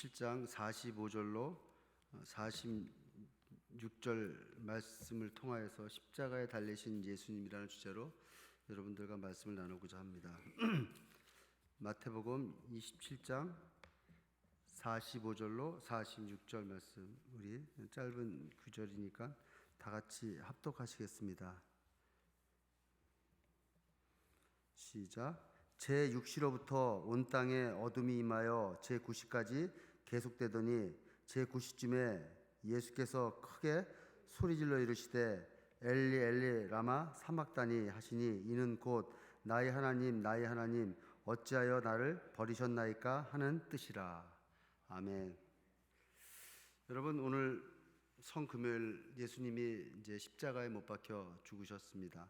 27장 45절로 46절 말씀을 통하여서 십자가에 달리신 예수님이라는 주제로 여러분들과 말씀을 나누고자 합니다. 마태복음 27장 45절로 46절 말씀, 우리 짧은 구절이니까 다 같이 합독하시겠습니다. 시작. 제 6시로부터 온 땅에 어둠이 임하여 제 9시까지 계속되더니 제 9시쯤에 예수께서 크게 소리질러 이르시되 엘리 엘리 라마 사막다니 하시니 이는 곧 나의 하나님 나의 하나님 어찌하여 나를 버리셨나이까 하는 뜻이라. 아멘. 여러분, 오늘 성금요일 예수님이 이제 십자가에 못 박혀 죽으셨습니다.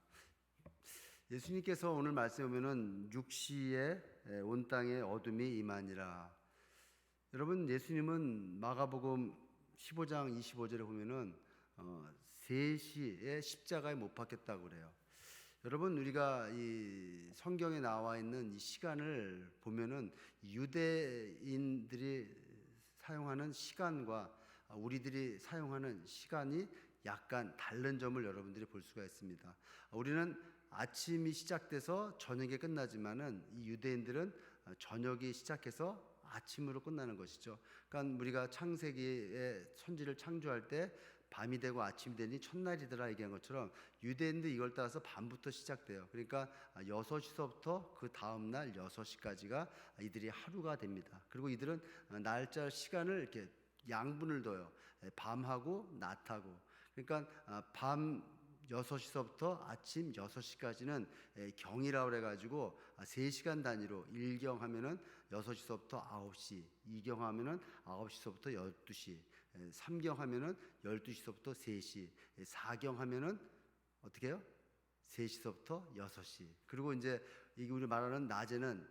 예수님께서 오늘 말씀에 보면은 6시에 온 땅에 어둠이 임하니라. 여러분, 예수님은 마가복음 15장 25절에 보면은 3시에 십자가에 못 박혔다고 그래요. 여러분, 우리가 이 성경에 나와 있는 이 시간을 보면은 유대인들이 사용하는 시간과 우리들이 사용하는 시간이 약간 다른 점을 여러분들이 볼 수가 있습니다. 우리는 아침이 시작돼서 저녁에 끝나지만은 이 유대인들은 저녁이 시작해서 아침으로 끝나는 것이죠. 그러니까 우리가 창세기에 천지를 창조할 때 밤이 되고 아침이 되니 첫날이더라 얘기한 것처럼 유대인들 이걸 따라서 밤부터 시작돼요. 그러니까 6시서부터 그 다음날 6시까지가 이들이 하루가 됩니다. 그리고 이들은 날짜 시간을 이렇게 양분을 둬요. 밤하고 낮하고. 그러니까 밤 6시서부터 아침 6시까지는 경이라고 그래가지고 3시간 단위로 1경 하면은 6시서부터 9시, 2경 하면은 9시서부터 12시, 3경 하면은 12시서부터 3시, 4경 하면은 어떻게 해요? 3시서부터 6시. 그리고 이제 이게 우리 말하는 낮에는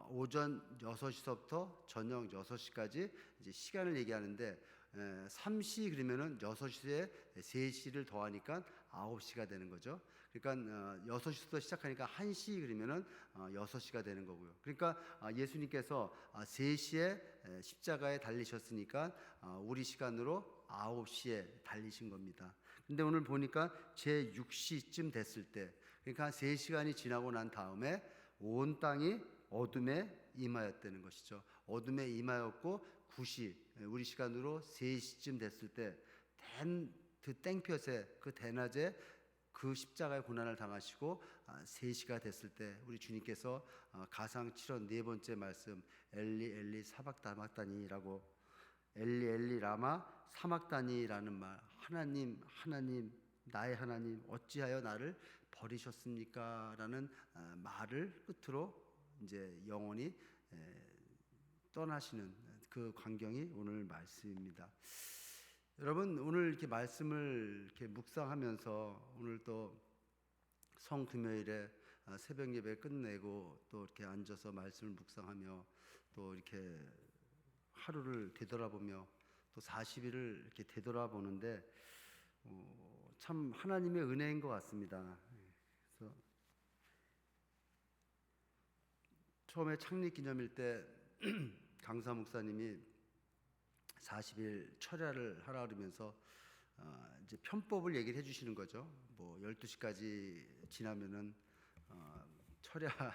오전 6시서부터 저녁 6시까지 이제 시간을 얘기하는데 3시 그러면은 6시에 3시를 더하니까 9시가 되는 거죠. 그러니까 6시부터 시작하니까 1시 그러면은 6시가 되는 거고요. 그러니까 예수님께서 3시에 십자가에 달리셨으니까 우리 시간으로 9시에 달리신 겁니다. 근데 오늘 보니까 제 6시쯤 됐을 때, 그러니까 3시간이 지나고 난 다음에 온 땅이 어둠에 임하였다는 것이죠. 어둠에 임하였고 9시, 우리 시간으로 3시쯤 됐을 때 그 땡볕에 그 대낮에 그 십자가의 고난을 당하시고 3시가 됐을 때 우리 주님께서 가상 7원 네 번째 말씀 엘리 엘리 사박다마다니라고, 엘리 엘리 라마 사막다니라는 말, 하나님 하나님 나의 하나님 어찌하여 나를 버리셨습니까? 라는 말을 끝으로 이제 영원히 떠나시는 그 광경이 오늘 말씀입니다. 여러분, 오늘 이렇게 말씀을 이렇게 묵상하면서 오늘 또 성금요일에 새벽 예배 끝내고 또 이렇게 앉아서 말씀을 묵상하며 또 이렇게 하루를 되돌아보며 또 40일을 이렇게 되돌아보는데 참 하나님의 은혜인 것 같습니다. 그래서 처음에 창립 기념일 때 강사 목사님이 40일 철야를 하라 그러면서 이제 편법을 얘기를 해주시는 거죠. 뭐 12시까지 지나면은 철야가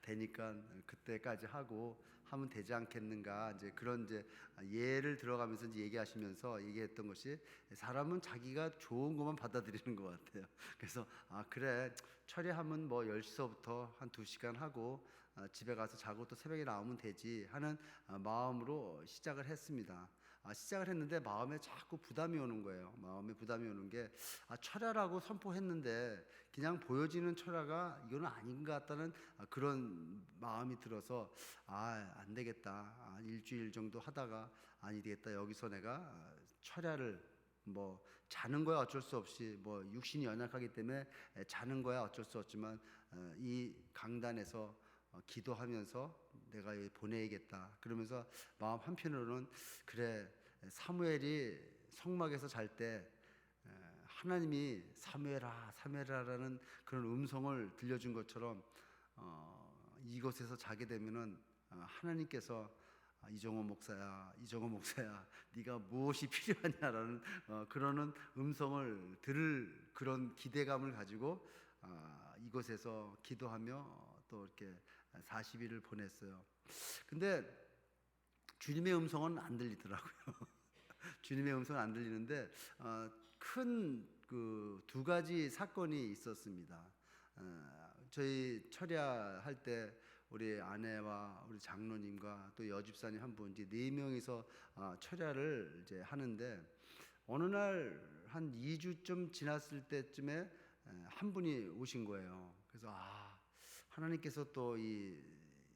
되니까 그때까지 하면 되지 않겠는가, 이제 그런 이제 예를 들어가면서 이제 얘기하시면서 얘기했던 것이, 사람은 자기가 좋은 것만 받아들이는 것 같아요. 그래서 그래, 철야하면 뭐 10시서부터 한 2시간 하고 집에 가서 자고 또 새벽에 나오면 되지 하는 마음으로 시작을 했습니다. 시작을 했는데 마음에 자꾸 부담이 오는 거예요. 마음에 부담이 오는 게, 철야라고 선포했는데 그냥 보여지는 철야가 이거는 아닌 것 같다는 그런 마음이 들어서 안 되겠다. 일주일 정도 하다가 아니 되겠다. 여기서 내가 철야를 뭐 자는 거야 어쩔 수 없이, 뭐 육신이 연약하기 때문에 자는 거야 어쩔 수 없지만 이 강단에서 기도하면서 내가 보내야겠다. 그러면서 마음 한편으로는, 그래, 사무엘이 성막에서 잘 때 하나님이 사무엘아 사무엘아라는 그런 음성을 들려준 것처럼 이곳에서 자게 되면은 하나님께서 이정호 목사야, 이정호 목사야, 네가 무엇이 필요하냐라는 그러는 음성을 들을 그런 기대감을 가지고 이곳에서 기도하며 또 이렇게 40일을 보냈어요. 근데 주님의 음성은 안 들리더라고요. 주님의 음성은 안 들리는데 큰 그 두 가지 사건이 있었습니다. 저희 철야할 때 우리 아내와 우리 장로님과 또 여집사님 한 분, 이제 4명이서 철야를 이제 하는데 어느 날 한 2주쯤 지났을 때쯤에 한 분이 오신 거예요. 그래서 하나님께서 또 이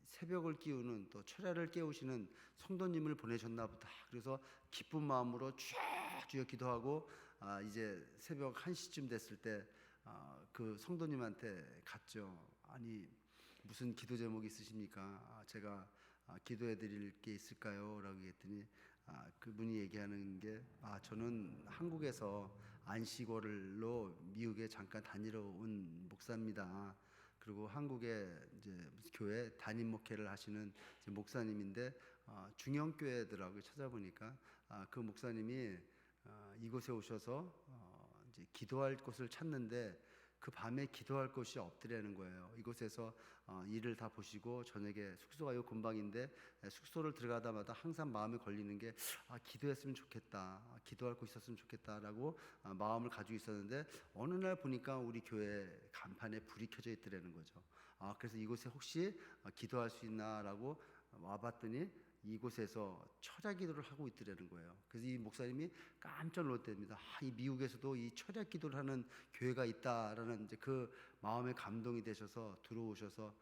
새벽을 깨우는 또 철야를 깨우시는 성도님을 보내셨나 보다. 그래서 기쁜 마음으로 주여 기도하고 이제 새벽 1시쯤 됐을 때 그 성도님한테 갔죠. 아니 무슨 기도 제목이 있으십니까? 제가 기도해 드릴 게 있을까요? 라고 했더니 그분이 얘기하는 게 저는 한국에서 안식월로 미국에 잠깐 다니러 온 목사입니다. 그리고 한국에 이제 교회 담임 목회를 하시는 목사님인데 중형교회더라고요. 찾아보니까 그 목사님이 이곳에 오셔서 이제 기도할 곳을 찾는데 그 밤에 기도할 곳이 없더라는 거예요. 이곳에서 일을 다 보시고 저녁에 숙소가 요 근방인데 숙소를 들어가다마다 항상 마음에 걸리는 게 기도했으면 좋겠다, 기도할 곳 있었으면 좋겠다라고 마음을 가지고 있었는데 어느 날 보니까 우리 교회 간판에 불이 켜져 있더라는 거죠. 그래서 이곳에 혹시 기도할 수 있나라고 와봤더니 이곳에서 철야 기도를 하고 있더라는 거예요. 그래서 이 목사님이 깜짝 놀랐답니다. 이 미국에서도 이 철야 기도를 하는 교회가 있다라는 이제 그 마음에 감동이 되셔서 들어오셔서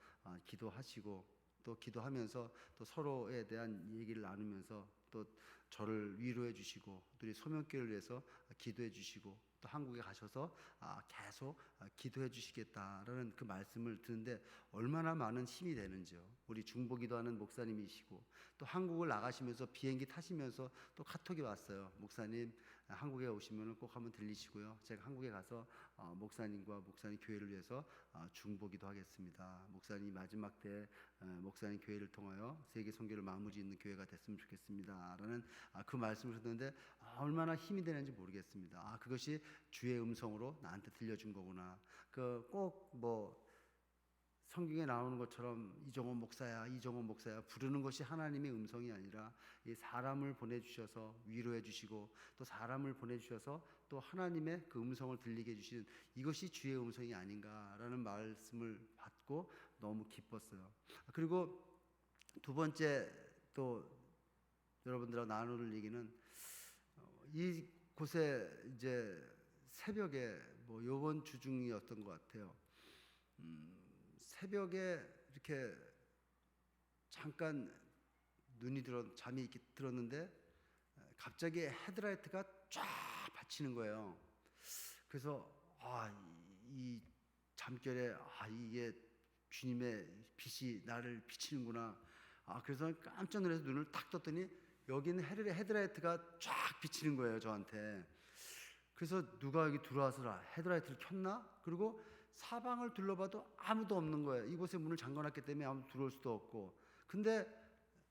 기도하시고 또 기도하면서 또 서로에 대한 얘기를 나누면서 또 저를 위로해 주시고 또 우리 소명교회를 위해서 기도해 주시고 또 한국에 가셔서 계속 기도해 주시겠다라는 그 말씀을 듣는데 얼마나 많은 힘이 되는지요. 우리 중보기도하는 목사님이시고 또 한국을 나가시면서 비행기 타시면서 또 카톡이 왔어요. 목사님 한국에 오시면 꼭 한번 들리시고요. 제가 한국에 가서 목사님과 목사님 교회를 위해서 중보기도 하겠습니다. 목사님 마지막 때 목사님 교회를 통하여 세계 선교를 마무리 짓는 교회가 됐으면 좋겠습니다. 라는 그 말씀을 듣는데 얼마나 힘이 되는지 모르겠습니다. 그것이 주의 음성으로 나한테 들려준 거구나. 그 꼭 뭐 성경에 나오는 것처럼 이정호 목사야, 이정호 목사야 부르는 것이 하나님의 음성이 아니라 이 사람을 보내주셔서 위로해 주시고 또 사람을 보내주셔서 또 하나님의 그 음성을 들리게 해주시는 이것이 주의 음성이 아닌가라는 말씀을 받고 너무 기뻤어요. 그리고 두 번째 또 여러분들하고 나눌 얘기는 이곳에 이제 새벽에 뭐 요번 주 중이었던 것 같아요. 새벽에 이렇게 잠깐 잠이 이렇게 들었는데 갑자기 헤드라이트가 쫙 비치는 거예요. 그래서 이 잠결에 이게 주님의 빛이 나를 비치는구나. 그래서 깜짝 놀라서 눈을 딱 떴더니 여기는 헤드라이트가 쫙 비치는 거예요, 저한테. 그래서 누가 여기 들어와서 헤드라이트를 켰나? 그리고 사방을 둘러봐도 아무도 없는 거예요. 이곳에 문을 잠궈놨기 때문에 아무도 들어올 수도 없고. 근데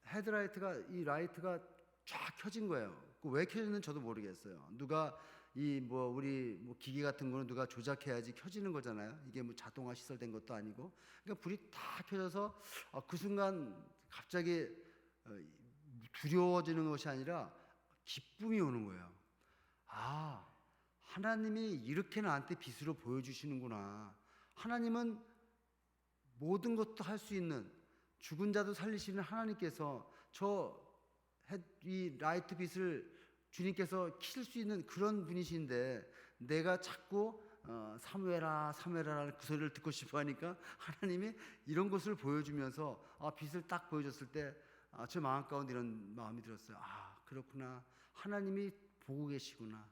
헤드라이트가 이 라이트가 쫙 켜진 거예요. 왜 켜졌는지 저도 모르겠어요. 누가 우리 기계 같은 거는 누가 조작해야지 켜지는 거잖아요. 이게 뭐 자동화 시설된 것도 아니고. 그러니까 불이 다 켜져서 그 순간 갑자기 두려워지는 것이 아니라 기쁨이 오는 거예요. 하나님이 이렇게 나한테 빛으로 보여주시는구나. 하나님은 모든 것도 할 수 있는 죽은 자도 살리시는 하나님께서 이 라이트 빛을 주님께서 킬 수 있는 그런 분이신데 내가 자꾸 사무엘아 사무엘아라는 그 소리를 듣고 싶어 하니까 하나님이 이런 것을 보여주면서 빛을 딱 보여줬을 때 제 마음 가운데 이런 마음이 들었어요. 그렇구나. 하나님이 보고 계시구나.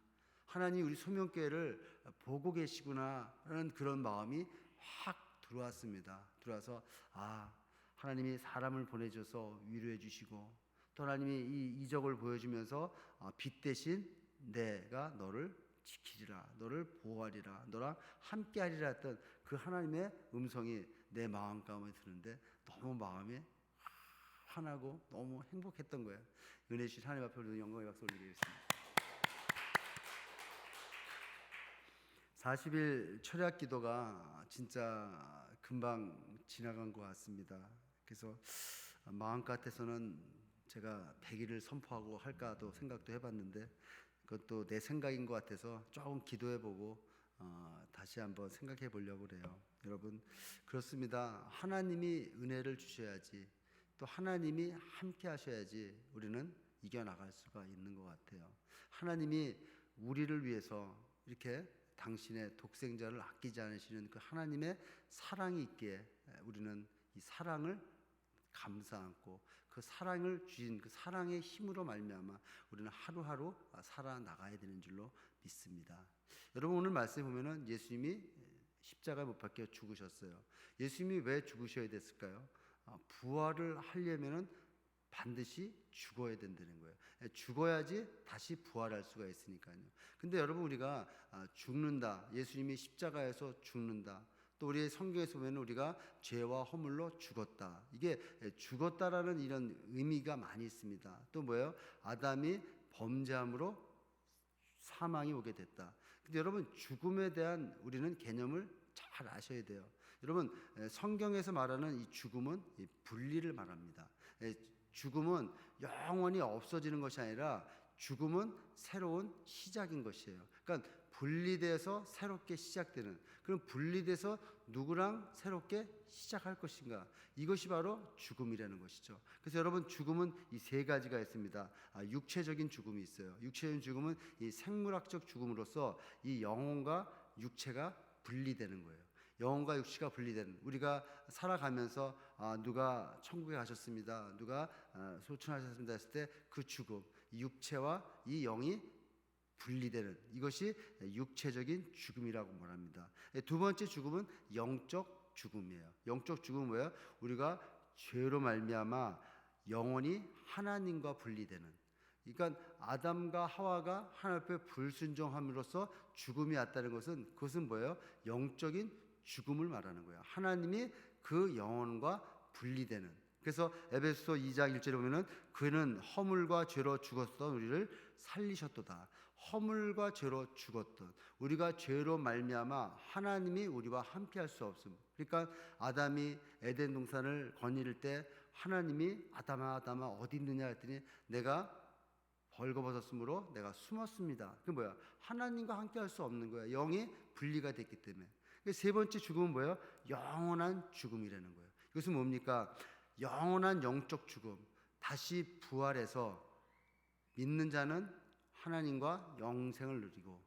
하나님 우리 소명교회를 보고 계시구나 라는 그런 마음이 확 들어왔습니다. 들어와서 하나님이 사람을 보내줘서 위로해 주시고 또 하나님이 이 이적을 보여주면서 빛 대신 내가 너를 지키리라, 너를 보호하리라, 너랑 함께하리라 했던 그 하나님의 음성이 내 마음 가운데 드는데 너무 마음이 편하고 너무 행복했던 거예요. 은혜 주신 하나님 앞에 우리 영광의 박수 올리겠습니다. 40일 철학 기도가 진짜 금방 지나간 것 같습니다. 그래서 마음 같아서는 제가 100일을 선포하고 할까도 생각도 해봤는데 그것도 내 생각인 것 같아서 조금 기도해보고 다시 한번 생각해 보려고 그래요. 여러분, 그렇습니다. 하나님이 은혜를 주셔야지, 또 하나님이 함께 하셔야지 우리는 이겨나갈 수가 있는 것 같아요. 하나님이 우리를 위해서 이렇게 당신의 독생자를 아끼지 않으시는 그 하나님의 사랑이 있기에 우리는 이 사랑을 감사 안고 그 사랑을 주신 그 사랑의 힘으로 말미암아 우리는 하루하루 살아나가야 되는 줄로 믿습니다. 여러분, 오늘 말씀에 보면은 예수님이 십자가에 못 박혀 죽으셨어요. 예수님이 왜 죽으셔야 됐을까요? 부활을 하려면은 반드시 죽어야 된다는 거예요. 죽어야지 다시 부활할 수가 있으니까요. 근데 여러분, 우리가 죽는다, 예수님이 십자가에서 죽는다, 또 우리 성경에서 보면 우리가 죄와 허물로 죽었다, 이게 죽었다라는 이런 의미가 많이 있습니다. 또 뭐예요? 아담이 범죄함으로 사망이 오게 됐다. 근데 여러분, 죽음에 대한 우리는 개념을 잘 아셔야 돼요. 여러분, 성경에서 말하는 이 죽음은 이 분리를 말합니다. 죽음은 영원히 없어지는 것이 아니라 죽음은 새로운 시작인 것이에요. 그러니까 분리돼서 새롭게 시작되는, 그럼 분리돼서 누구랑 새롭게 시작할 것인가, 이것이 바로 죽음이라는 것이죠. 그래서 여러분, 죽음은 이 세 가지가 있습니다. 육체적인 죽음이 있어요. 육체적인 죽음은 이 생물학적 죽음으로서 이 영혼과 육체가 분리되는 거예요. 영혼과 육체가 분리되는, 우리가 살아가면서 누가 천국에 가셨습니다, 누가 소천하셨습니다 했을 때 그 죽음, 이 육체와 이 영이 분리되는, 이것이 육체적인 죽음이라고 말합니다. 두 번째 죽음은 영적 죽음이에요. 영적 죽음은 뭐예요? 우리가 죄로 말미암아 영혼이 하나님과 분리되는, 그러니까 아담과 하와가 하나님 앞에 불순종함으로써 죽음이 왔다는 것은, 그것은 뭐예요? 영적인 죽음을 말하는 거예요. 하나님이 그 영혼과 분리되는. 그래서 에베소서 2장 1절에 보면은 그는 허물과 죄로 죽었던 우리를 살리셨도다. 허물과 죄로 죽었던, 우리가 죄로 말미암아 하나님이 우리와 함께할 수 없음. 그러니까 아담이 에덴 동산을 거니를 때 하나님이 아담아 아담아 어디 있느냐 했더니 내가 벌거벗었으므로 내가 숨었습니다. 그 뭐야? 하나님과 함께할 수 없는 거야. 영이 분리가 됐기 때문에. 세 번째 죽음은 뭐예요? 영원한 죽음이라는 거예요. 이것은 뭡니까? 영원한 영적 죽음. 다시 부활해서 믿는 자는 하나님과 영생을 누리고,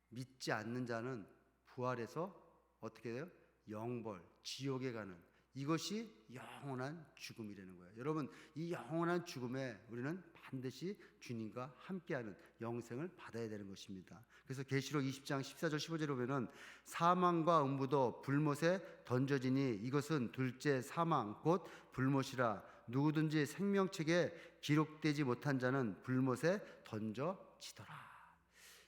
믿지 않는 자는 부활해서 어떻게 돼요? 영벌, 지옥에 가는, 이것이 영원한 죽음이라는 거예요. 여러분, 이 영원한 죽음에 우리는 반드시 주님과 함께하는 영생을 받아야 되는 것입니다. 그래서 계시록 20장 14절 15절에 보면은 사망과 음부도 불못에 던져지니 이것은 둘째 사망 곧 불못이라. 누구든지 생명책에 기록되지 못한 자는 불못에 던져지더라.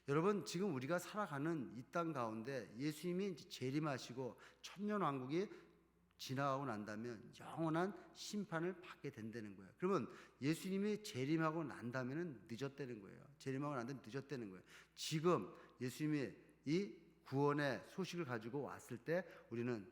여러분, 지금 우리가 살아가는 이 땅 가운데 예수님이 재림하시고 천년왕국이 지나가고 난다면 영원한 심판을 받게 된다는 거예요. 그러면 예수님이 재림하고 난다면 늦었다는 거예요. 재림하고 난다면 늦었다는 거예요. 지금 예수님이 이 구원의 소식을 가지고 왔을 때 우리는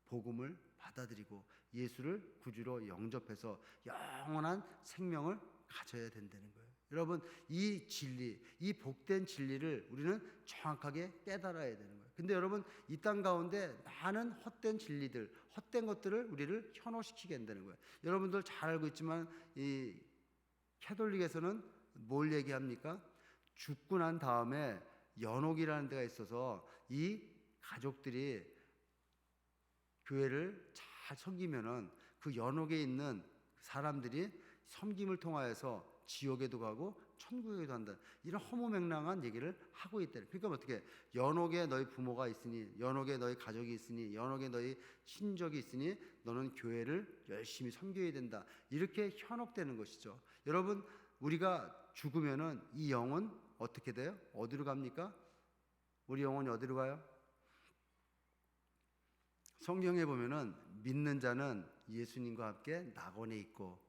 복음을 받아들이고 예수를 구주로 영접해서 영원한 생명을 가져야 된다는 거예요. 여러분, 이 진리, 이 복된 진리를 우리는 정확하게 깨달아야 되는 거예요. 근데 여러분, 이 땅 가운데 많은 헛된 진리들, 헛된 것들을 우리를 현혹시키게 된다는 거예요. 여러분들 잘 알고 있지만 이 캐톨릭에서는 뭘 얘기합니까? 죽고 난 다음에 연옥이라는 데가 있어서 이 가족들이 교회를 잘 섬기면은 그 연옥에 있는 사람들이 섬김을 통하여서 지옥에도 가고 천국에도 한다, 이런 허무맹랑한 얘기를 하고 있다. 그러니까 어떻게, 연옥에 너희 부모가 있으니, 연옥에 너희 가족이 있으니, 연옥에 너희 친족이 있으니 너는 교회를 열심히 섬겨야 된다, 이렇게 현혹되는 것이죠. 여러분, 우리가 죽으면은 이 영은 어떻게 돼요? 어디로 갑니까? 우리 영혼이 어디로 가요? 성경에 보면은 믿는 자는 예수님과 함께 낙원에 있고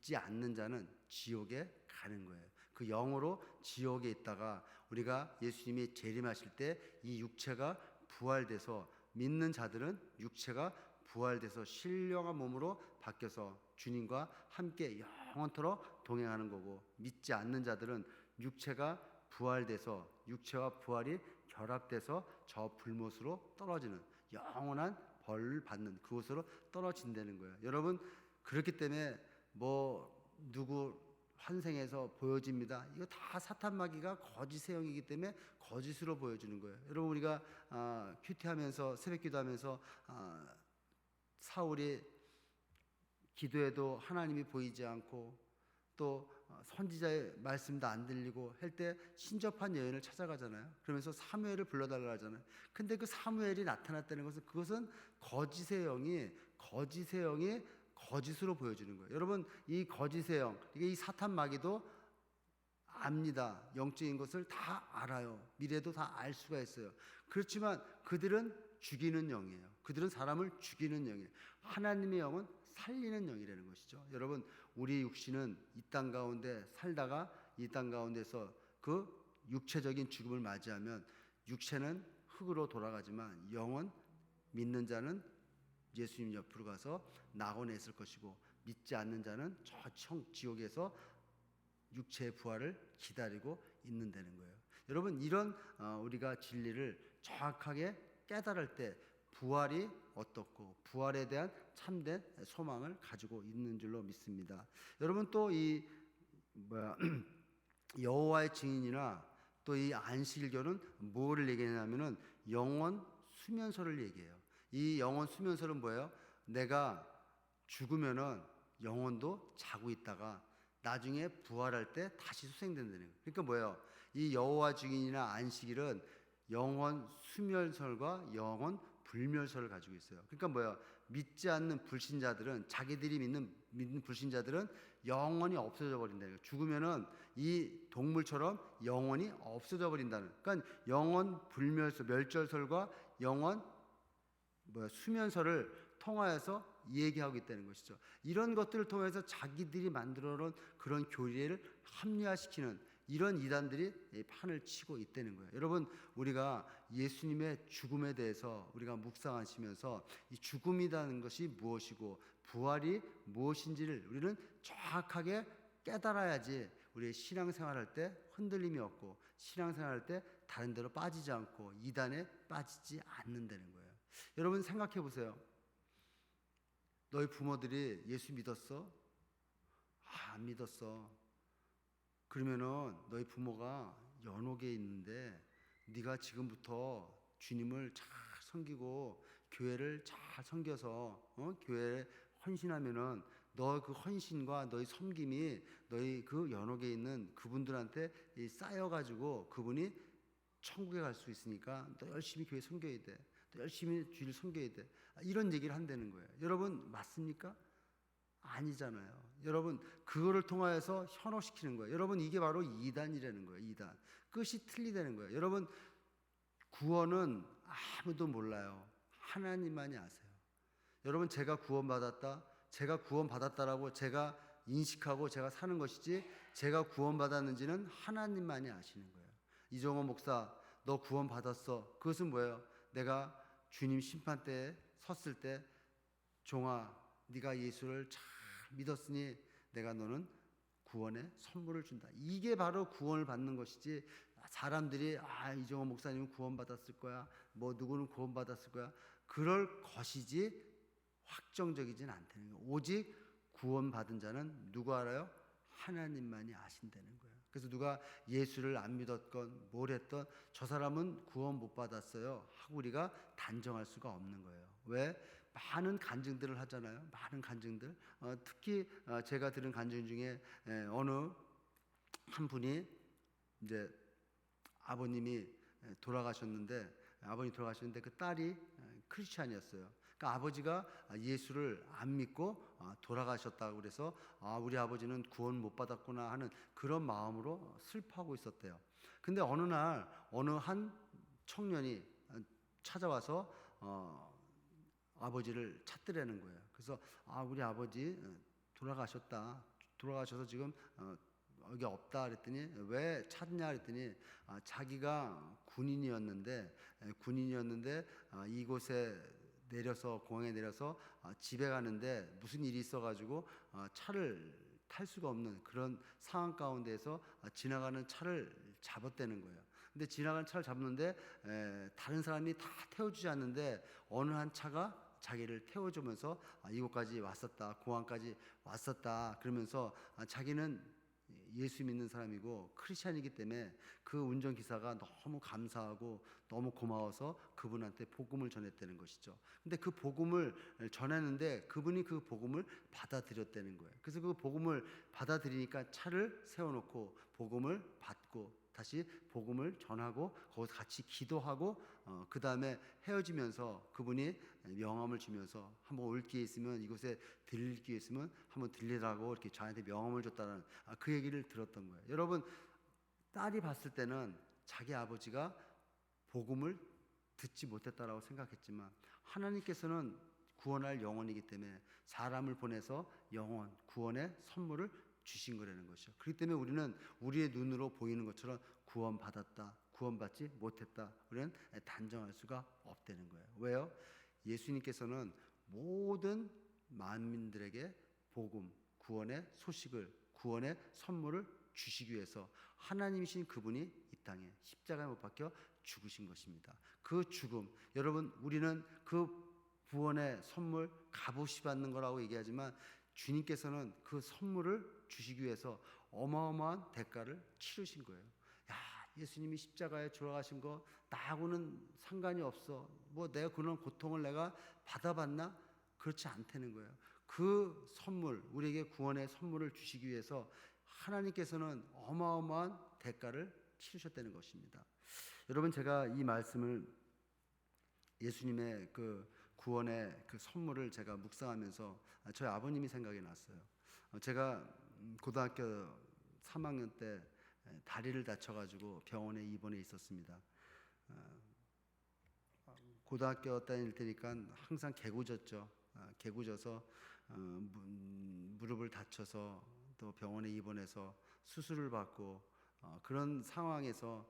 믿지 않는 자는 지옥에 가는 거예요. 그 영으로 지옥에 있다가 우리가 예수님이 재림하실 때 이 육체가 부활돼서 믿는 자들은 육체가 부활돼서 신령한 몸으로 바뀌어서 주님과 함께 영원토록 동행하는 거고, 믿지 않는 자들은 육체가 부활돼서 육체와 부활이 결합돼서 저 불못으로 떨어지는 영원한 벌을 받는 그곳으로 떨어진다는 거예요. 여러분, 그렇기 때문에 뭐 누구 환생해서 보여집니다. 이거 다 사탄 마귀가 거짓의 영이기 때문에 거짓으로 보여주는 거예요. 여러분, 우리가 큐티하면서 새벽 기도하면서 사울이 기도해도 하나님이 보이지 않고 또 선지자의 말씀도 안 들리고 할 때 신접한 여인을 찾아가잖아요. 그러면서 사무엘을 불러달라 하잖아요. 근데 그 사무엘이 나타났다는 것은 그것은 거짓의 영이 거짓으로 보여주는 거예요. 여러분, 이 거짓의 영, 이게 이 사탄 마귀도 압니다. 영적인 것을 다 알아요. 미래도 다 알 수가 있어요. 그렇지만 그들은 죽이는 영이에요. 그들은 사람을 죽이는 영이에요. 하나님의 영은 살리는 영이라는 것이죠. 여러분, 우리 육신은 이 땅 가운데 살다가 이 땅 가운데서 그 육체적인 죽음을 맞이하면 육체는 흙으로 돌아가지만 영은 믿는 자는 예수님 옆으로 가서 낙원에 있을 것이고, 믿지 않는 자는 저 지옥에서 육체의 부활을 기다리고 있는다는 거예요. 여러분, 이런 우리가 진리를 정확하게 깨달을 때 부활이 어떻고 부활에 대한 참된 소망을 가지고 있는 줄로 믿습니다. 여러분, 또 이 여호와의 증인이나 또 이 안식일교는 뭐를 얘기하냐면은 영원 수면설을 얘기해요. 이 영원 수면설은 뭐예요? 내가 죽으면은 영혼도 자고 있다가 나중에 부활할 때 다시 수생된다는 거예요. 그러니까 뭐예요? 이 여호와 증인이나 안식일은 영원 수면설과 영원 불멸설을 가지고 있어요. 그러니까 뭐예요? 믿지 않는 불신자들은, 자기들이 믿는 불신자들은 영원히 없어져 버린다는 거예요. 죽으면은 이 동물처럼 영원히 없어져 버린다는. 그러니까 영원 불멸설, 멸절설과 영원 수면설을 통하여서 얘기하고 있다는 것이죠. 이런 것들을 통해서 자기들이 만들어 놓은 그런 교리를 합리화시키는 이런 이단들이 판을 치고 있다는 거예요. 여러분, 우리가 예수님의 죽음에 대해서 우리가 묵상하시면서 이 죽음이라는 것이 무엇이고 부활이 무엇인지를 우리는 정확하게 깨달아야지 우리의 신앙생활할 때 흔들림이 없고 신앙생활할 때 다른 데로 빠지지 않고 이단에 빠지지 않는다는 거예요. 여러분, 생각해 보세요. 너희 부모들이 예수 믿었어? 안 믿었어. 그러면은 너희 부모가 연옥에 있는데 네가 지금부터 주님을 잘 섬기고 교회를 잘 섬겨서 교회에 헌신하면은 너 그 헌신과 너희 섬김이 너희 그 연옥에 있는 그분들한테 쌓여가지고 그분이 천국에 갈 수 있으니까 너 열심히 교회 섬겨야 돼. 너 열심히 주를 섬겨야 돼. 이런 얘기를 한다는 거예요. 여러분, 맞습니까? 아니잖아요. 여러분, 그거를 통하여서 현혹시키는 거예요. 여러분, 이게 바로 이단이라는 거예요. 이단. 끝이 틀리다는 거예요. 여러분, 구원은 아무도 몰라요. 하나님만이 아세요. 여러분, 제가 구원받았다라고 제가 인식하고 제가 사는 것이지 제가 구원받았는지는 하나님만이 아시는 거예요. 이종호 목사, 너 구원받았어. 그것은 뭐예요? 내가 주님 심판대에 섰을 때 종아, 네가 예수를 잘 믿었으니 내가 너는 구원의 선물을 준다. 이게 바로 구원을 받는 것이지, 사람들이 이종호 목사님은 구원받았을 거야, 뭐 누구는 구원받았을 거야, 그럴 것이지 확정적이진 않다는 거예요. 오직 구원받은 자는 누가 알아요? 하나님만이 아신다는 거예요. 그래서 누가 예수를 안 믿었건 뭘 했던 저 사람은 구원 못 받았어요 하고 우리가 단정할 수가 없는 거예요. 왜? 많은 간증들을 하잖아요. 많은 간증들. 특히 제가 들은 간증 중에 어느 한 분이 이제 아버님이 돌아가셨는데 그 딸이 크리스찬이었어요. 그러니까 아버지가 예수를 안 믿고 돌아가셨다고 그래서 우리 아버지는 구원 못 받았구나 하는 그런 마음으로 슬퍼하고 있었대요. 근데 어느 날 어느 한 청년이 찾아와서 아버지를 찾더라는 거예요. 그래서 우리 아버지 돌아가셨다. 돌아가셔서 지금 여기 없다 그랬더니 왜 찾냐 그랬더니 자기가 군인이었는데 이곳에 내려서 공항에 내려서 집에 가는데 무슨 일이 있어가지고 차를 탈 수가 없는 그런 상황 가운데에서 지나가는 차를 잡았다는 거예요. 근데 지나가는 차를 잡는데 다른 사람이 다 태워주지 않는데 어느 한 차가 자기를 태워주면서 이곳까지 왔었다, 공항까지 왔었다 그러면서 자기는 예수 믿는 사람이고 크리스찬이기 때문에 그 운전기사가 너무 감사하고 너무 고마워서 그분한테 복음을 전했다는 것이죠. 근데 그 복음을 전했는데 그분이 그 복음을 받아들였다는 거예요. 그래서 그 복음을 받아들이니까 차를 세워놓고 복음을 받고 다시 복음을 전하고 거기서 같이 기도하고 그 다음에 헤어지면서 그분이 명함을 주면서 한번 올 기회 있으면 이곳에 들릴 기회 있으면 한번 들리라고 이렇게 저한테 명함을 줬다는 그 얘기를 들었던 거예요. 여러분, 딸이 봤을 때는 자기 아버지가 복음을 듣지 못했다라고 생각했지만 하나님께서는 구원할 영혼이기 때문에 사람을 보내서 영혼, 구원의 선물을 주신 거라는 것이죠. 그렇기 때문에 우리는 우리의 눈으로 보이는 것처럼 구원받았다, 구원받지 못했다 우리는 단정할 수가 없다는 거예요. 왜요? 예수님께서는 모든 만민들에게 복음, 구원의 소식을, 구원의 선물을 주시기 위해서 하나님이신 그분이 이 땅에 십자가에 못 박혀 죽으신 것입니다. 그 죽음, 여러분 우리는 그 구원의 선물 값없이 받는 거라고 얘기하지만 주님께서는 그 선물을 주시기 위해서 어마어마한 대가를 치르신 거예요. 야, 예수님이 십자가에 돌아가신 거 나하고는 상관이 없어. 뭐 내가 그런 고통을 내가 받아봤나? 그렇지 않다는 거예요. 그 선물, 우리에게 구원의 선물을 주시기 위해서 하나님께서는 어마어마한 대가를 치르셨다는 것입니다. 여러분, 제가 이 말씀을 예수님의 그 구원의 그 선물을 제가 묵상하면서 저희 아버님이 생각이 났어요. 제가 고등학교 3학년 때 다리를 다쳐가지고 병원에 입원해 있었습니다. 고등학교 다닐 때니까 항상 개구졌죠. 개구져서 무릎을 다쳐서 또 병원에 입원해서 수술을 받고 그런 상황에서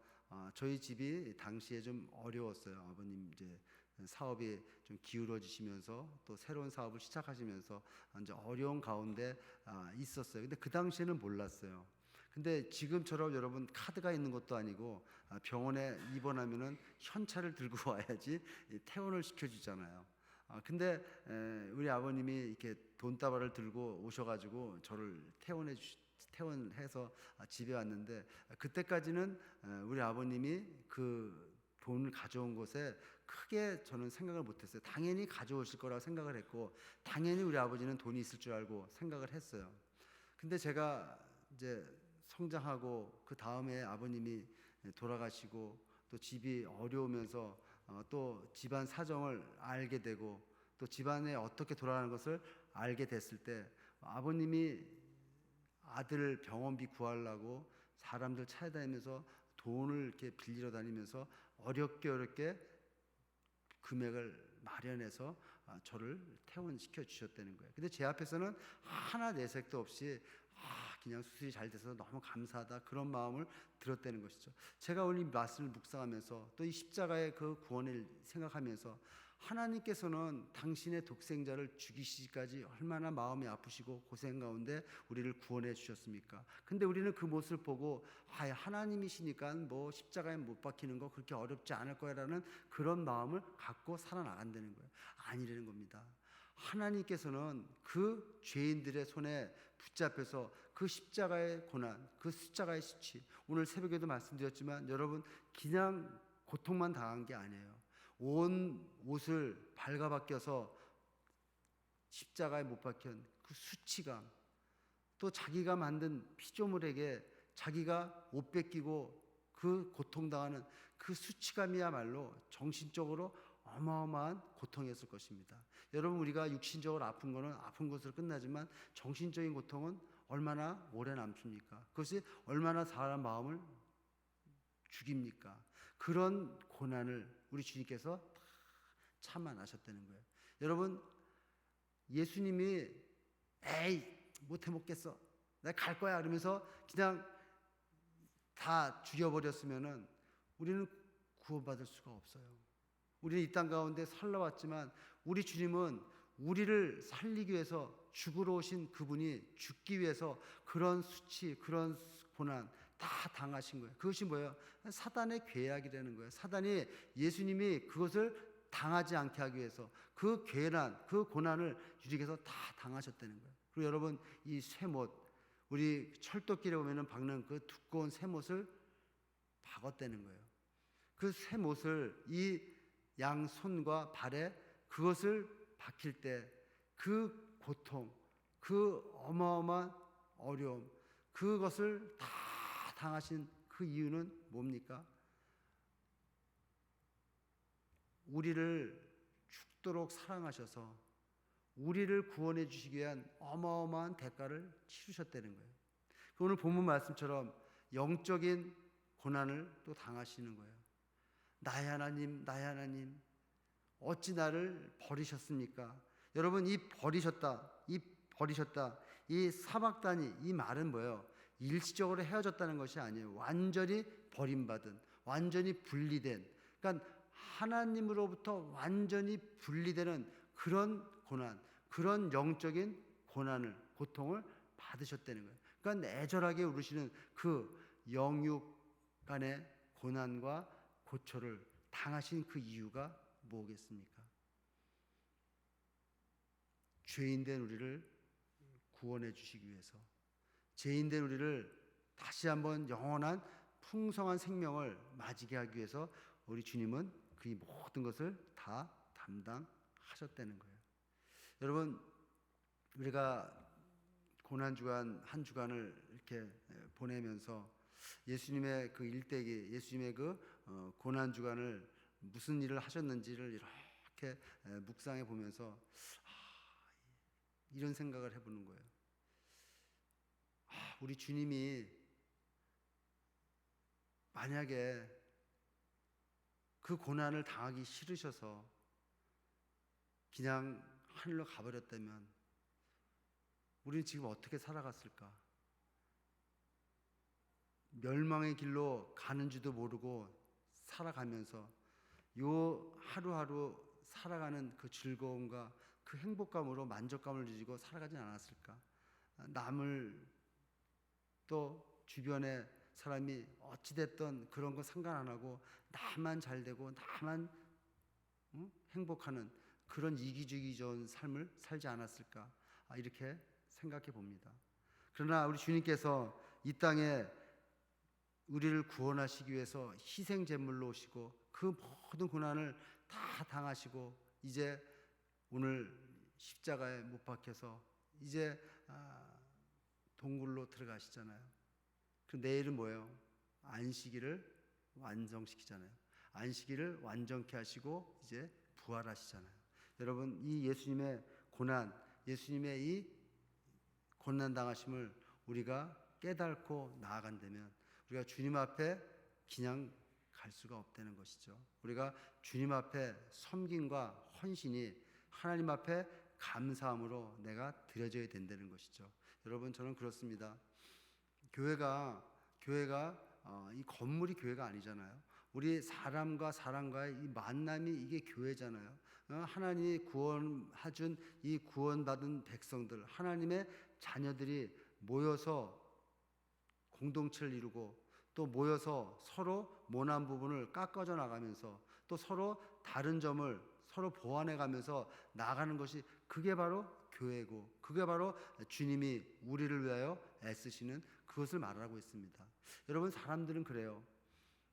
저희 집이 당시에 좀 어려웠어요. 아버님 이제 사업이 좀 기울어지시면서 또 새로운 사업을 시작하시면서 이제 어려운 가운데 있었어요. 근데 그 당시에는 몰랐어요. 근데 지금처럼 여러분 카드가 있는 것도 아니고 병원에 입원하면은 현찰을 들고 와야지 퇴원을 시켜주잖아요. 근데 우리 아버님이 이렇게 돈다발을 들고 오셔가지고 저를 퇴원해서 집에 왔는데 그때까지는 우리 아버님이 그 돈을 가져온 곳에 크게 저는 생각을 못했어요. 당연히 가져오실 거라고 생각을 했고 당연히 우리 아버지는 돈이 있을 줄 알고 생각을 했어요. 근데 제가 이제 성장하고 그 다음에 아버님이 돌아가시고 또 집이 어려우면서 또 집안 사정을 알게 되고 또 집안에 어떻게 돌아가는 것을 알게 됐을 때 아버님이 아들 병원비 구하려고 사람들 찾아다니면서 돈을 이렇게 빌리러 다니면서 어렵게 금액을 마련해서 저를 퇴원시켜 주셨다는 거예요. 근데 제 앞에서는 하나 내색도 없이 그냥 수술이 잘 돼서 너무 감사하다 그런 마음을 들었다는 것이죠. 제가 오늘 이 말씀을 묵상하면서 또 이 십자가의 그 구원을 생각하면서 하나님께서는 당신의 독생자를 죽이시기까지 얼마나 마음이 아프시고 고생 가운데 우리를 구원해 주셨습니까? 근데 우리는 그 모습을 보고 하나님이시니까 뭐 십자가에 못 박히는 거 그렇게 어렵지 않을 거야라는 그런 마음을 갖고 살아나간다는 거예요. 아니라는 겁니다. 하나님께서는 그 죄인들의 손에 붙잡혀서 그 십자가의 고난, 그 십자가의 수치, 오늘 새벽에도 말씀드렸지만 여러분 그냥 고통만 당한 게 아니에요. 온 옷을 발가벗겨서 십자가에 못 박힌 그 수치감, 또 자기가 만든 피조물에게 자기가 옷 뺏기고 그 고통당하는 그 수치감이야말로 정신적으로 어마어마한 고통이었을 것입니다. 여러분 우리가 육신적으로 아픈 거는 아픈 것으로 끝나지만 정신적인 고통은 얼마나 오래 남습니까? 그것이 얼마나 사람 마음을 죽입니까? 그런 고난을 우리 주님께서 다 참아나셨다는 거예요. 여러분 예수님이 에이 못해 먹겠어 내가 갈 거야 그러면서 그냥 다 죽여버렸으면은 우리는 구원받을 수가 없어요. 우리는 이 땅 가운데 살아왔지만 우리 주님은 우리를 살리기 위해서 죽으러 오신 그분이 죽기 위해서 그런 수치, 그런 고난 다 당하신 거예요. 그것이 뭐예요? 사단의 계략이라는 거예요. 사단이 예수님이 그것을 당하지 않게 하기 위해서 그 괴난, 그 고난을 유리해서 다 당하셨다는 거예요. 그리고 여러분, 이 쇠못, 우리 철도길에 보면은 박는 그 두꺼운 쇠못을 박았다는 거예요. 그 쇠못을 이 양손과 발에 그것을 박힐 때 그 고통, 그 어마어마한 어려움, 그것을 다 당하신 그 이유는 뭡니까? 우리를 죽도록 사랑하셔서 우리를 구원해 주시기 위한 어마어마한 대가를 치르셨다는 거예요. 오늘 본문 말씀처럼 영적인 고난을 또 당하시는 거예요. 나의 하나님, 나의 하나님, 어찌 나를 버리셨습니까? 여러분, 이 버리셨다, 이 사박다니, 이 말은 뭐예요? 일시적으로 헤어졌다는 것이 아니에요. 완전히 버림받은, 완전히 분리된, 그러니까 하나님으로부터 완전히 분리되는 그런 고난, 그런 영적인 고난을, 고통을 받으셨다는 거예요. 그러니까 애절하게 울으시는 그 영육 간의 고난과 고초를 당하신 그 이유가 뭐겠습니까? 죄인된 우리를 구원해 주시기 위해서, 죄인된 우리를 다시 한번 영원한 풍성한 생명을 맞이게 하기 위해서 우리 주님은 그 모든 것을 다 담당하셨다는 거예요. 여러분, 우리가 고난주간 한 주간을 이렇게 보내면서 예수님의 그 일대기, 예수님의 그 고난주간을 무슨 일을 하셨는지를 이렇게 묵상해 보면서 이런 생각을 해보는 거예요. 우리 주님이 만약에 그 고난을 당하기 싫으셔서 그냥 하늘로 가버렸다면 우리는 지금 어떻게 살아갔을까? 멸망의 길로 가는지도 모르고 살아가면서 요 하루하루 살아가는 그 즐거움과 그 행복감으로 만족감을 누리고 살아가진 않았을까? 남을 또 주변에 사람이 어찌됐든 그런 거 상관 안 하고 나만 잘 되고 나만 행복하는 그런 이기주의적인 삶을 살지 않았을까? 이렇게 생각해 봅니다. 그러나 우리 주님께서 이 땅에 우리를 구원하시기 위해서 희생 제물로 오시고 그 모든 고난을 다 당하시고 이제 오늘 십자가에 못 박혀서 이제 동굴로 들어가시잖아요. 그 내일은 뭐예요? 안식일을 완성시키잖아요. 안식일을 완전케 하시고 이제 부활하시잖아요. 여러분, 이 예수님의 고난, 예수님의 이 고난 당하심을 우리가 깨닫고 나아간다면 우리가 주님 앞에 그냥 갈 수가 없다는 것이죠. 우리가 주님 앞에 섬김과 헌신이 하나님 앞에 감사함으로 내가 드려져야 된다는 것이죠. 여러분, 저는 그렇습니다. 교회가 이 건물이 교회가 아니잖아요. 우리 사람과 사람과의 이 만남이 이게 교회잖아요. 하나님이 구원해준 이 구원받은 백성들, 하나님의 자녀들이 모여서 공동체를 이루고 또 모여서 서로 모난 부분을 깎아져 나가면서 또 서로 다른 점을 서로 보완해 가면서 나가는 것이 그게 바로 교회고 그게 바로 주님이 우리를 위하여 애쓰시는 그것을 말하고 있습니다. 여러분, 사람들은 그래요.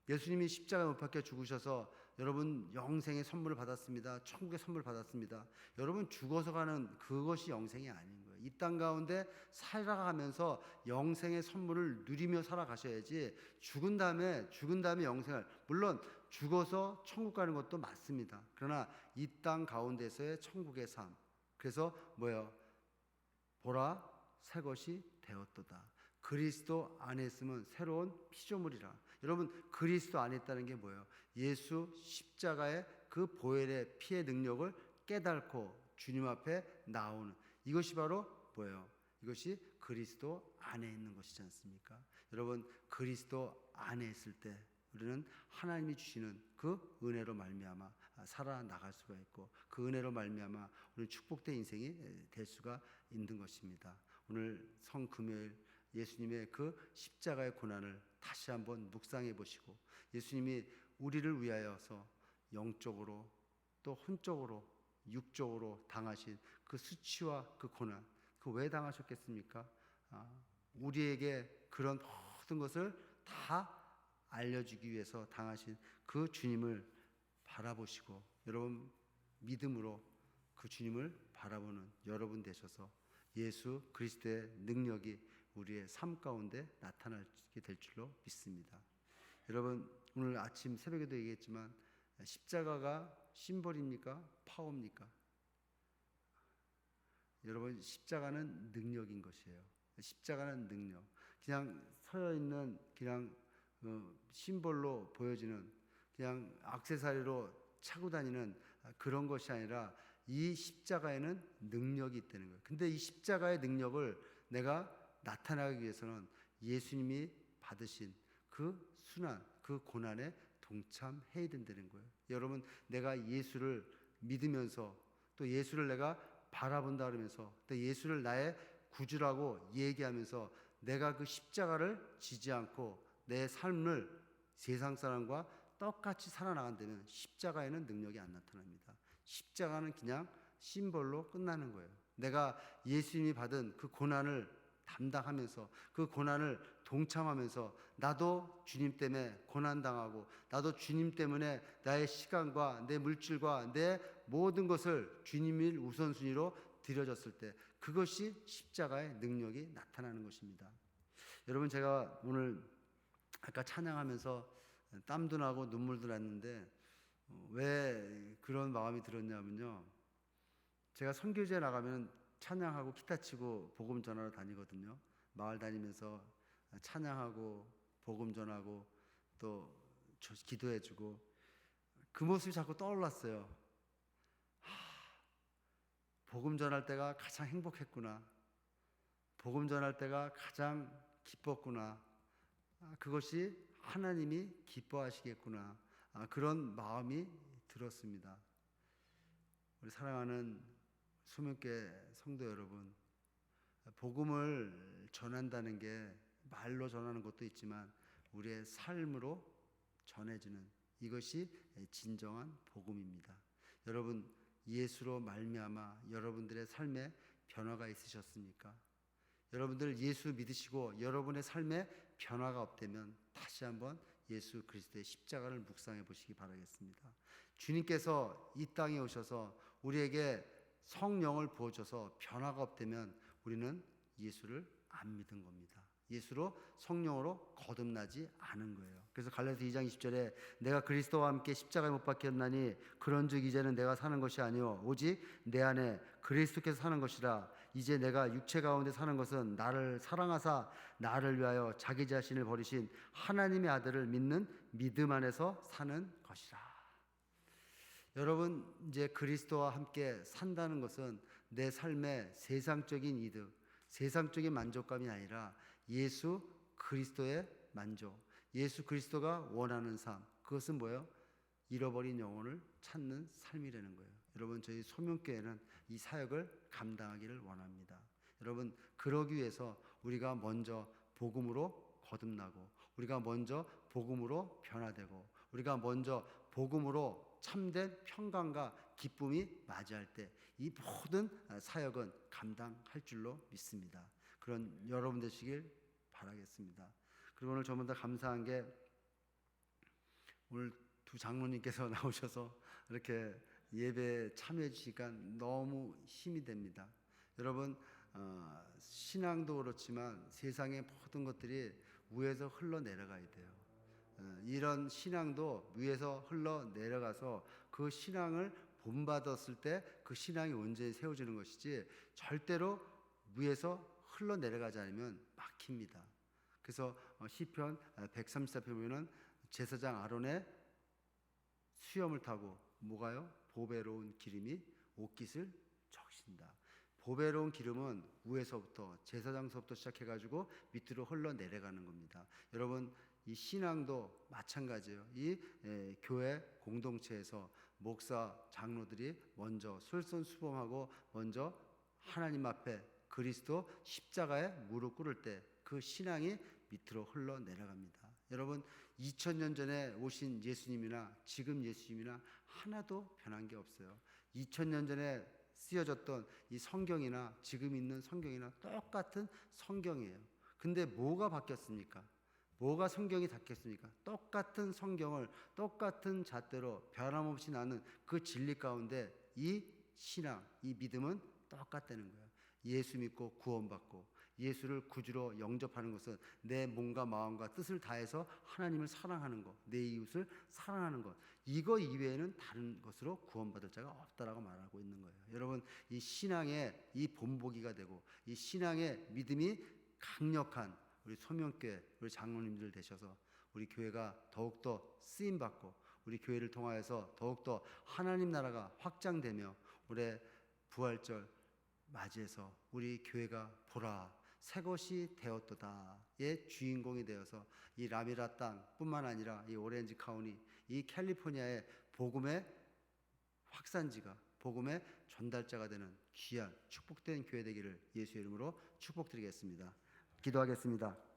예수님이 십자가에 못 박혀 죽으셔서 여러분 영생의 선물을 받았습니다. 천국의 선물을 받았습니다. 여러분, 죽어서 가는 그것이 영생이 아닌 거예요. 이 땅 가운데 살아가면서 영생의 선물을 누리며 살아가셔야지 죽은 다음에 영생을, 물론 죽어서 천국 가는 것도 맞습니다. 그러나 이 땅 가운데서의 천국의 삶, 그래서 뭐예요? 보라, 새 것이 되었도다. 그리스도 안에 있으면 새로운 피조물이라. 여러분, 그리스도 안에 있다는 게 뭐예요? 예수 십자가의 그 보혈의 피의 능력을 깨닫고 주님 앞에 나오는, 이것이 바로 뭐예요? 이것이 그리스도 안에 있는 것이지 않습니까? 여러분, 그리스도 안에 있을 때 우리는 하나님이 주시는 그 은혜로 말미암아 살아나갈 수가 있고, 그 은혜로 말미암아 우리는 축복된 인생이 될 수가 있는 것입니다. 오늘 성금요일 예수님의 그 십자가의 고난을 다시 한번 묵상해 보시고, 예수님이 우리를 위하여서 영적으로 또 혼적으로 육적으로 당하신 그 수치와 그 고난, 그 왜 당하셨겠습니까? 우리에게 그런 모든 것을 다 알려주기 위해서 당하신 그 주님을 바라보시고, 여러분 믿음으로 그 주님을 바라보는 여러분 되셔서 예수 그리스도의 능력이 우리의 삶 가운데 나타나게 될 줄로 믿습니다. 여러분, 오늘 아침 새벽에도 얘기했지만 십자가가 심벌입니까? 파워입니까? 여러분, 십자가는 능력인 것이에요. 십자가는 능력. 그냥 서 있는 그냥 심벌로 보여지는 그냥 액세서리로 차고 다니는 그런 것이 아니라 이 십자가에는 능력이 있다는 거예요. 근데 이 십자가의 능력을 내가 나타나기 위해서는 예수님이 받으신 그 순환, 그 고난에 동참해야 된다는 거예요. 여러분, 내가 예수를 믿으면서 또 예수를 내가 바라본다 그러면서 또 예수를 나의 구주라고 얘기하면서 내가 그 십자가를 지지 않고 내 삶을 세상 사람과 똑같이 살아나간다면 십자가에는 능력이 안 나타납니다. 십자가는 그냥 심벌로 끝나는 거예요. 내가 예수님이 받은 그 고난을 담당하면서 그 고난을 동참하면서 나도 주님 때문에 고난당하고 나도 주님 때문에 나의 시간과 내 물질과 내 모든 것을 주님을 우선순위로 드려졌을 때 그것이 십자가의 능력이 나타나는 것입니다. 여러분, 제가 오늘 아까 찬양하면서 땀도 나고 눈물도 났는데 왜 그런 마음이 들었냐면요, 제가 선교지에 나가면 찬양하고 기타 치고 복음 전하러 다니거든요. 마을 다니면서 찬양하고 복음 전하고 또 기도해주고 그 모습이 자꾸 떠올랐어요. 복음 전할 때가 가장 행복했구나. 복음 전할 때가 가장 기뻤구나. 그것이 하나님이 기뻐하시겠구나. 그런 마음이 들었습니다. 우리 사랑하는 소명교회 성도 여러분, 복음을 전한다는 게 말로 전하는 것도 있지만 우리의 삶으로 전해지는 이것이 진정한 복음입니다. 여러분, 예수로 말미암아 여러분들의 삶에 변화가 있으셨습니까? 여러분들 예수 믿으시고 여러분의 삶에 변화가 없다면 다시 한번 예수 그리스도의 십자가를 묵상해 보시기 바라겠습니다. 주님께서 이 땅에 오셔서 우리에게 성령을 부어줘서 변화가 없다면 우리는 예수를 안 믿은 겁니다. 예수로 성령으로 거듭나지 않은 거예요. 그래서 갈라디아 2장 20절에 내가 그리스도와 함께 십자가에 못 박혔나니 그런즉 이제는 내가 사는 것이 아니요 오직 내 안에 그리스도께서 사는 것이라. 이제 내가 육체 가운데 사는 것은 나를 사랑하사 나를 위하여 자기 자신을 버리신 하나님의 아들을 믿는 믿음 안에서 사는 것이라. 여러분, 이제 그리스도와 함께 산다는 것은 내 삶의 세상적인 이득, 세상적인 만족감이 아니라 예수 그리스도의 만족, 예수 그리스도가 원하는 삶, 그것은 뭐예요? 잃어버린 영혼을 찾는 삶이라는 거예요. 여러분, 저희 소명교회는 이 사역을 감당하기를 원합니다. 여러분, 그러기 위해서 우리가 먼저 복음으로 거듭나고 우리가 먼저 복음으로 변화되고 우리가 먼저 복음으로 참된 평강과 기쁨이 맞이할 때 이 모든 사역은 감당할 줄로 믿습니다. 그런 여러분 되시길 바라겠습니다. 그리고 오늘 저보다 감사한 게 오늘 두 장로님께서 나오셔서 이렇게 예배에 참여해 주시니까 너무 힘이 됩니다. 여러분, 신앙도 그렇지만 세상의 모든 것들이 위에서 흘러내려가야 돼요. 이런 신앙도 위에서 흘러내려가서 그 신앙을 본받았을 때 그 신앙이 온전히 세워지는 것이지 절대로 위에서 흘러내려가지 않으면 막힙니다. 그래서 시편 134편 보면은 제사장 아론의 수염을 타고 뭐가요? 보배로운 기름이 옷깃을 적신다. 보배로운 기름은 위에서부터 제사장서부터 시작해가지고 밑으로 흘러내려가는 겁니다. 여러분 이 신앙도 마찬가지예요. 이 교회 공동체에서 목사 장로들이 먼저 솔선수범하고 먼저 하나님 앞에 그리스도 십자가에 무릎 꿇을 때 그 신앙이 밑으로 흘러내려갑니다. 여러분 2000년 전에 오신 예수님이나 지금 예수님이나 하나도 변한 게 없어요. 2000년 전에 쓰여졌던 이 성경이나 지금 있는 성경이나 똑같은 성경이에요. 근데 뭐가 바뀌었습니까? 뭐가 성경이 바뀌었습니까? 똑같은 성경을 똑같은 잣대로 변함없이 나는 그 진리 가운데 이 신앙, 이 믿음은 똑같다는 거예요. 예수 믿고 구원받고 예수를 구주로 영접하는 것은 내 몸과 마음과 뜻을 다해서 하나님을 사랑하는 것, 내 이웃을 사랑하는 것, 이거 이외에는 다른 것으로 구원받을 자가 없다라고 말하고 있는 거예요. 여러분 이 신앙의 이 본보기가 되고 이 신앙의 믿음이 강력한 우리 소명교회 우리 장로님들 되셔서 우리 교회가 더욱더 쓰임받고 우리 교회를 통하여서 더욱더 하나님 나라가 확장되며 올해 부활절 맞이해서 우리 교회가 보라 새 것이 되었도다의 주인공이 되어서 이 라미라 땅뿐만 아니라 이 오렌지 카운티 이 캘리포니아의 복음의 확산지가 복음의 전달자가 되는 귀한 축복된 교회 되기를 예수의 이름으로 축복드리겠습니다. 기도하겠습니다.